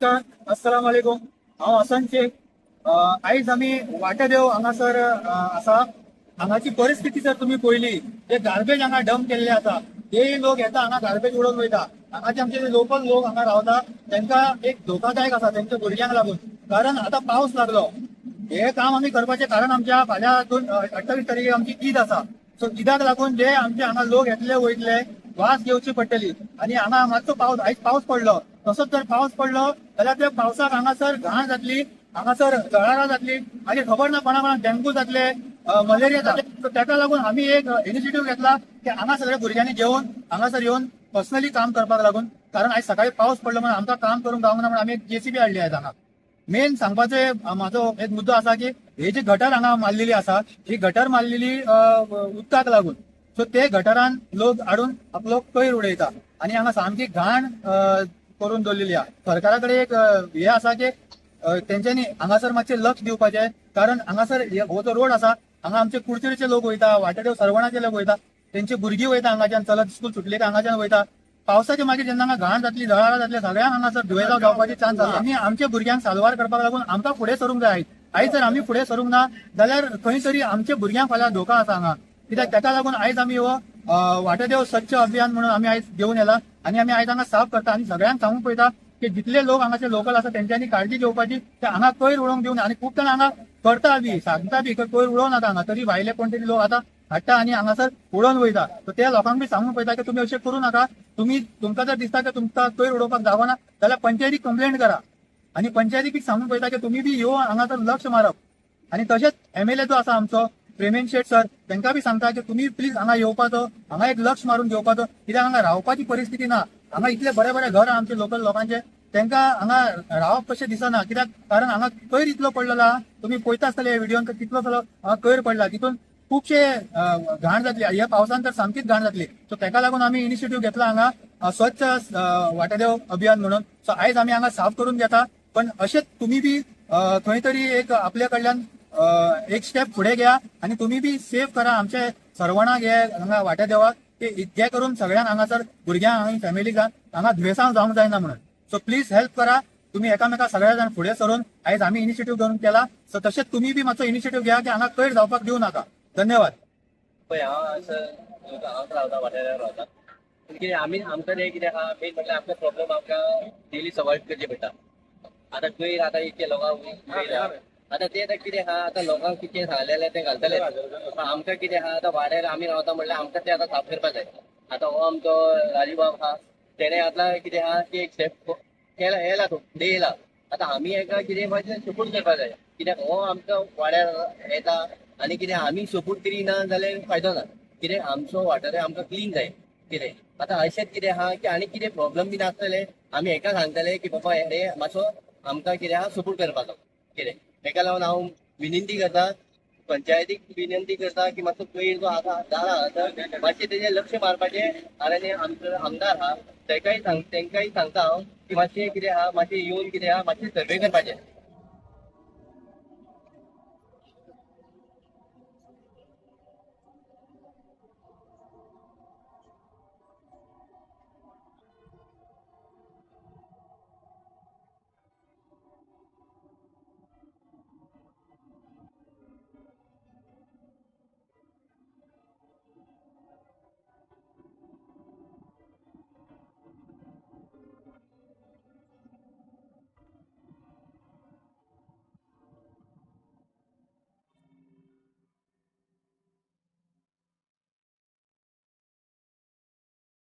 नमस्कार, अस्सलाम वालेकुम. हांव हसन शेख. आयज आमी वाटेदेव हांगासर आसा. हांगाची परिस्थिती जर तुम्ही पळयली, जे गार्बेज हांगा डंप केल्ले आसा, ते लोक येता हांगा गार्बेज उडोवन वयता. हांगाचे आमचे जे लोकल लोक हांगा रावता तांकां एक धोकादायक आसा तांच्या भुरग्यांक लागून. कारण आता पावस लागलो. हे काम आमी करपाचें कारण आमच्या फाल्यां 28 तारीख आमची ईद आसा. सो ईदाक लागून जे आमचे हांगा लोक येतले वयतले, वास घेवची पडटली. आनी हांगा मातसो पावस, आयज पावस पडलो. तसोच जर पावस पडलो जाल्यार त्या पावसाक हांगासर घाण जातली, हांगासर जळारां जातली, मागीर खबर ना कोणाक डेंगू जातले, मलेरिया जातले. सो ताका लागून आमी एक इनिशिएटीव्ह घेतला की हांगा सगळ्या भुरग्यांनी जेवून हांगासर येवन पर्सनली काम करपाक लागून. कारण आयज सकाळी पावस पडलो म्हणून आमकां काम करूंक गावना म्हणून आमी एक JCB हाडली आयज हांगा. मेन सांगपाचो म्हाजो एक मुद्दो आसा की हे जी गटर हांगा मारलेली आसा, ही गटर मारलेली उदकाक लागून. सो ते गटरान लोक हाडून आपलो कोयर उडयता आनी हांगा सामकी घाण करून दवरलेली आहा. सरकारा कडेन एक हे आसा की तेंच्यांनी हांगासर मातशें लक्ष दिवपाचें. कारण हांगासर हो जो रोड आसा, हांगा आमचे कुडचडेचे लोक वयता, वाटेदेव सरवणाचे लोक वयता, तेंची भुरगीं वयता हांगाच्यान चलत स्कूल सुटली काय हांगाच्यान वयता. पावसाचे मागीर जेन्ना हांगा घाण जातली, जळारां जातले, सगळ्यांक हांगासर दुयेंसां जावपाचे चान्स आसा. आमी आमच्या भुरग्यांक साल्वार करपाक लागून आमकां फुडें सरूंक जाय. आयज जर आमी फुडें सरूंक ना जाल्यार खंय तरी आमच्या भुरग्यांक फाल्यां धोका आसा हांगा. कित्याक ताका लागून आयज आमी हो वाटेदेव स्वच्छ अभियान म्हणून आमी आयज घेवन येला आनी आमी आयज हांगा साफ करता आनी सगळ्यांक सांगूंक पळयता की जितले लोक हांगाचे लोकल आसा तेंच्यांनी काळजी घेवपाची. ते हांगा कोयर उडोवंक दिवंक ना. आनी खूब जाण हांगा करता बी, सांगता बी कोयर उडोव नाका हांगा, तरी भायले कोण तरी लोक आतां हाडटा आनी हांगासर उडोवन वयता. सो त्या लोकांक बी सांगूंक पळयता की तुमी अशें करूं नाका. तुमकां जर दिसता की तुमकां कोयर उडोवपाक जावना जाल्यार पंचायतीक कंप्लेंट करा. आनी पंचायतीक सांगूंक पळयता की तुमी बी येवन हांगासर लक्ष मारप. आनी तशेंच MLA जो आसा आमचो प्रेमेन शेट सर, तांकां बी सांगता की तुमी प्लीज हांगा येवपाचो, हांगा एक लक्ष मारून घेवपाचो. कित्याक हांगा रावपाची परिस्थिती ना. हांगा इतले बरे बरे घर आमचे लोकल लोकांचे, तांकां हांगा रावप कशें दिसना. कित्याक कारण हांगा कोयर इतलो पडलेलो आहा. तुमी पळयता आसतले व्हिडिओन कितलो हांगा कोयर पडला. तितून खुबशे घाण जातली. ह्या पावसान तर सामकीच घाण जातली. सो ताका लागून आमी इनिशिएटीव्ह घेतला हांगा स्वच्छ वाटेदेव अभियान म्हणून. सो आयज आमी हांगा साफ करून घेता. पण अशेंच तुमी बी खंय तरी एक आपल्या कडल्यान एक स्टेप फुडें घ्या आनी तुमी बी सेफ करा आमचे सरवणाक हे हांगा वाटेदेवाक, की जे करून सगळ्यांक हांगासर भुरग्यांक आनी फॅमिलीक हांगा दुयेंसां जावंक जायना म्हणून. सो प्लीज हेल्प करा. तुम्ही एकामेका सगळ्या जाण फुडें सरून आयज आमी इनिशिएटीव्ह घेवन केला. सो तशेंच तुमी बी मातसो इनिशिएटीव्ह घ्या की हांगा कोयर जावपाक दिवं नाका. धन्यवाद. पळय हांव असं हांगाच रावता, वाटेर रावता. कितें आमकां तें कितें आहा, मेन म्हटल्यार आमकां प्रॉब्लम आमकां डेली सर्वायव करचे पडटा. आतां कोयर आतां इतके लोकांक आतां तें कितें आहा, आतां लोकांक कितें सांगलेलें तें घालतले. आमकां कितें आहा, आतां वाड्यार आमी रावता म्हणल्यार आमकां तें आतां साफ करपाक जाय. आतां हो आमचो राजू बाब आहा, तेणें आतां कितें आहा की एक स्टेप येयला तो फुडें येयला. आतां आमी हेका कितें मातशें सपोर्ट करपाक जाय. कित्याक हो आमकां वाड्यार येता आनी कितें आमी सपोर्ट करिना जाल्यार फायदो ना. कितें आमचो वाठार आमकां क्लीन जाय. कितें आतां अशेंच कितें आहा की आनी कितें प्रॉब्लम बी आसतले आमी हेका सांगतले की बाबा हे मातसो आमकां कितें आहा सपोर्ट करपाचो. कितें हेका लागून हांव विनंती करता, पंचायतीक विनंती करता की मातसो कोयर जो आसा जाला मातशें तेजेर लक्ष मारपाचें. आनी आमचो आमदार आहा तांकांय सांगता हांव की मातशें कितें आहा, मातशें येवन कितें आहा मातशें सर्वे करपाचें.